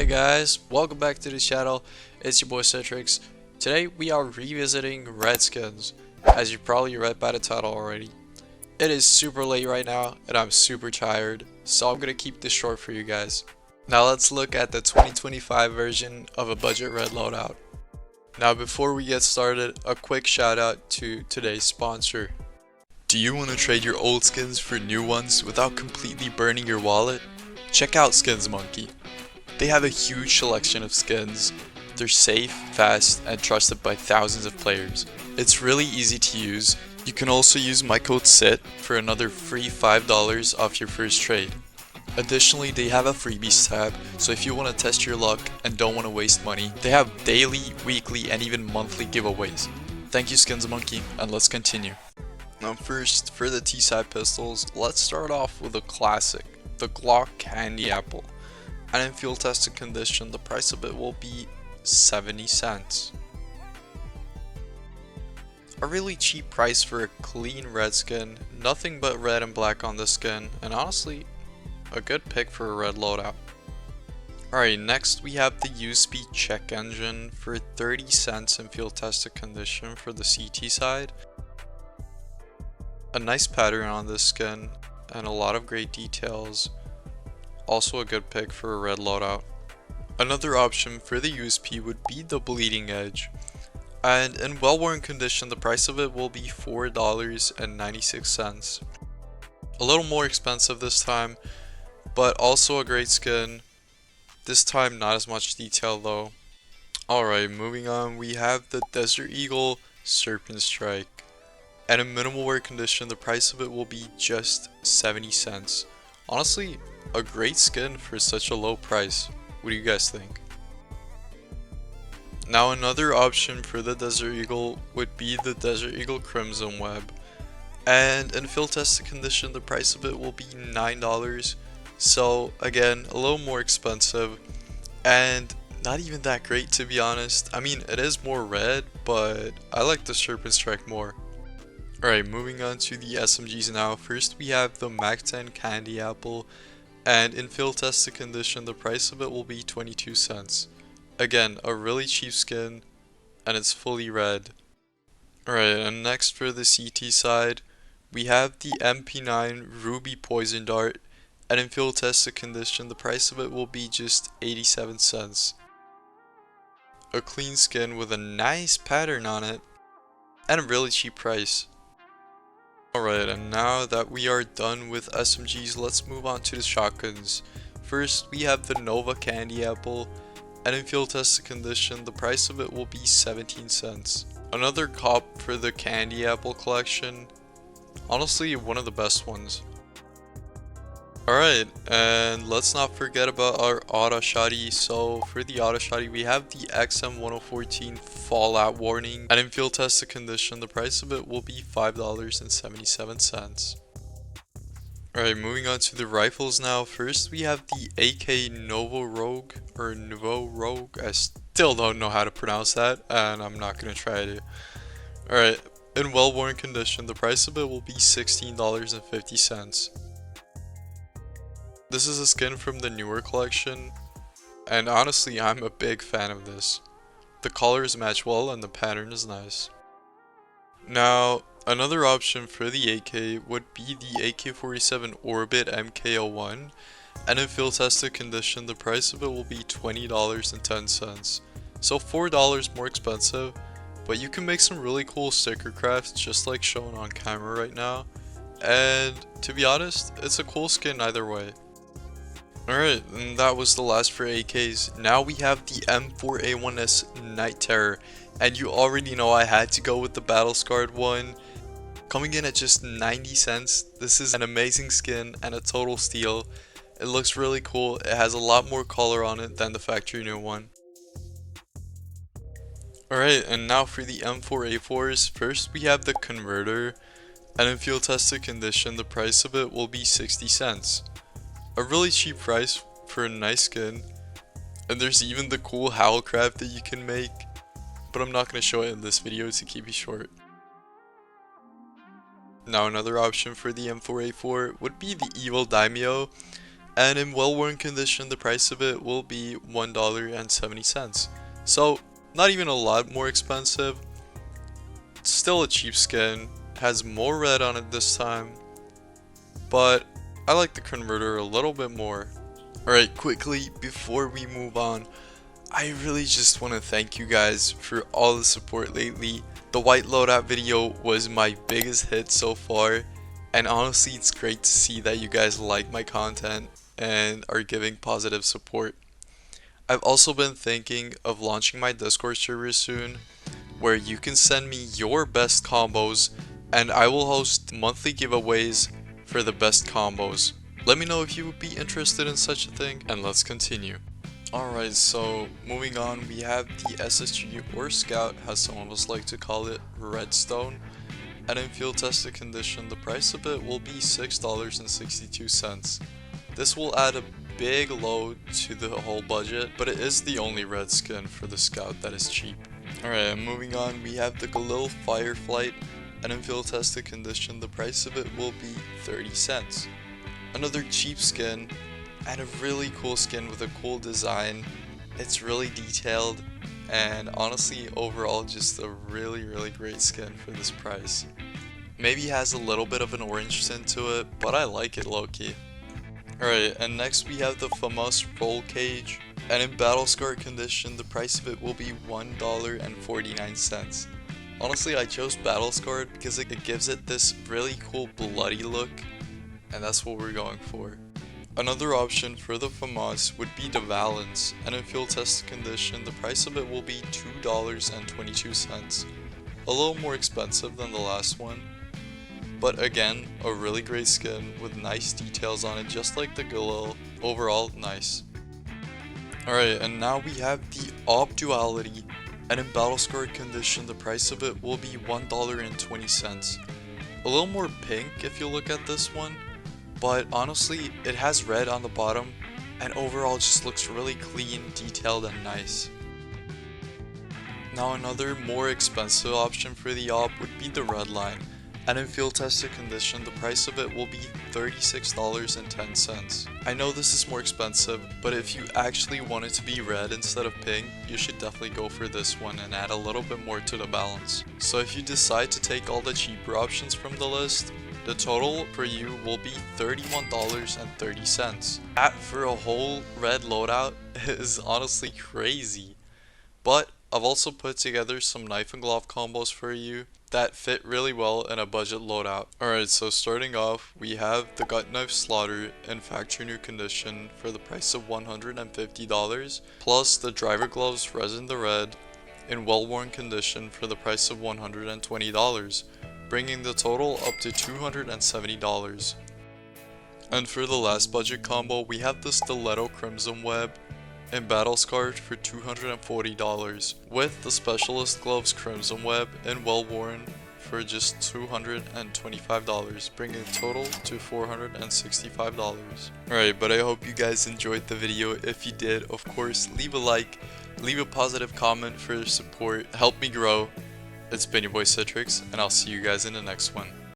guys, welcome back to the channel. It's your boy Citrix. Today we are revisiting red skins. As you probably read by the title already, it is super late right now and I'm super tired, so I'm gonna keep this short for you guys. Now let's look at the 2025 version of a budget red loadout. Now before we get started, a quick shout out to today's sponsor. Do you want to trade your old skins for new ones without completely burning your wallet? Check out Submachine. They have a huge selection of skins. They're safe, fast, and trusted by thousands of players. It's really easy to use. You can also use my code SIT for another free $5 off your first trade. Additionally, they have a freebies tab, so if you want to test your luck and don't want to waste money, they have daily, weekly, and even monthly giveaways. Thank you Submachine, and let's continue. Now first, for the T-side pistols, let's start off with a classic, the Glock Candy Apple. And in field tested condition, the price of it will be 70 cents. A really cheap price for a clean red skin, nothing but red and black on the skin, and honestly, a good pick for a red loadout. Alright, next we have the USB check engine for 30 cents in field tested condition for the CT side. A nice pattern on this skin, and a lot of great details. Also a good pick for a red loadout. Another option for the USP would be the bleeding edge, and in well-worn condition the price of it will be $4.96. A little more expensive this time, but also a great skin. This time not as much detail though. Alright, moving on, we have the Desert Eagle Serpent Strike, and in minimal wear condition the price of it will be just 70 cents. Honestly, a great skin for such a low price. What do you guys think? Now another option for the Desert Eagle would be the Desert Eagle Crimson Web, and in field tested condition the price of it will be $9, so again a little more expensive and not even that great to be honest. I mean, it is more red, but I like the Serpent Strike more. Alright, moving on to the SMGs now. First we have the Mac 10 Candy Apple, and in field tested condition the price of it will be 22 cents. Again, a really cheap skin, and it's fully red. Alright, and next for the CT side, we have the MP9 Ruby Poison Dart, and in field tested condition the price of it will be just 87 cents. A clean skin with a nice pattern on it, and a really cheap price. Alright, and now that we are done with SMGs, let's move on to the shotguns. First, we have the Nova Candy Apple, and in field tested condition, the price of it will be 17 cents. Another cop for the Candy Apple collection, honestly one of the best ones. Alright, and let's not forget about our auto shotty. So for the auto shotty, we have the XM1014 Fallout Warning, and in field tested condition the price of it will be $5.77. Alright, moving on to the rifles now. First we have the AK Nouveau Rogue, I still don't know how to pronounce that, and I'm not gonna try to. Alright, in well-worn condition the price of it will be $16.50. This is a skin from the newer collection, and honestly I'm a big fan of this. The colors match well and the pattern is nice. Now, another option for the AK would be the AK-47 Orbit MK01, and in field tested condition the price of it will be $20.10. So $4 more expensive, but you can make some really cool sticker crafts just like shown on camera right now, and to be honest, it's a cool skin either way. Alright, and that was the last for AKs. Now we have the M4A1S Night Terror, and you already know I had to go with the Battle Scarred one. Coming in at just 90 cents, this is an amazing skin and a total steal. It looks really cool, it has a lot more color on it than the factory new one. Alright, and now for the M4A4s, first we have the Converter, and in field tested condition the price of it will be 60 cents. A really cheap price for a nice skin, and there's even the cool howl craft that you can make, but I'm not going to show it in this video to keep it short. Now another option for the M4A4 would be the Evil Daimyo, and in well-worn condition the price of it will be $1.70. So not even a lot more expensive, still a cheap skin, has more red on it this time, but I like the converter a little bit more. Alright, quickly before we move on, I really just want to thank you guys for all the support lately. The white loadout video was my biggest hit so far, and honestly it's great to see that you guys like my content and are giving positive support. I've also been thinking of launching my Discord server soon, where you can send me your best combos and I will host monthly giveaways for the best combos. Let me know if you would be interested in such a thing, and let's continue. Alright, so moving on, we have the SSG or Scout, as some of us like to call it, Redstone. And in field tested condition, the price of it will be $6.62. This will add a big load to the whole budget, but it is the only red skin for the Scout that is cheap. Alright, moving on, we have the Galil Fireflight, and in field tested condition, the price of it will be 30 cents. Another cheap skin, and a really cool skin with a cool design. It's really detailed, and honestly overall just a really great skin for this price. Maybe has a little bit of an orange tint to it, but I like it low-key. Alright, and next we have the FAMAS Roll Cage, and in battle scar condition the price of it will be $1.49. Honestly I chose battle scarred because it gives it this really cool bloody look, and that's what we're going for. Another option for the FAMAS would be the Valance, and in field tested condition the price of it will be $2.22. A little more expensive than the last one, but again a really great skin with nice details on it just like the Galil. Overall nice. Alright, and now we have the Ob Duality, and in battle scarred condition the price of it will be $1.20. A little more pink if you look at this one, but honestly it has red on the bottom and overall just looks really clean, detailed, and nice. Now another more expensive option for the Ob would be the Redline, and in field tested condition the price of it will be $36.10. I know this is more expensive, but if you actually want it to be red instead of pink, you should definitely go for this one and add a little bit more to the balance. So if you decide to take all the cheaper options from the list, the total for you will be $31.30. That for a whole red loadout is honestly crazy. But I've also put together some knife and glove combos for you that fit really well in a budget loadout. Alright, so starting off, we have the gut knife slaughter in factory new condition for the price of $150, plus the driver gloves resin the red in well-worn condition for the price of $120. Bringing the total up to $270. And for the last budget combo, we have the Stiletto Crimson Web in battle scarred for $240, with the Specialist Gloves Crimson Web in well worn for just $225, bringing the total to $465. Alright, but I hope you guys enjoyed the video. If you did, of course, leave a like, leave a positive comment for your support, help me grow. It's been your boy Citrix, and I'll see you guys in the next one.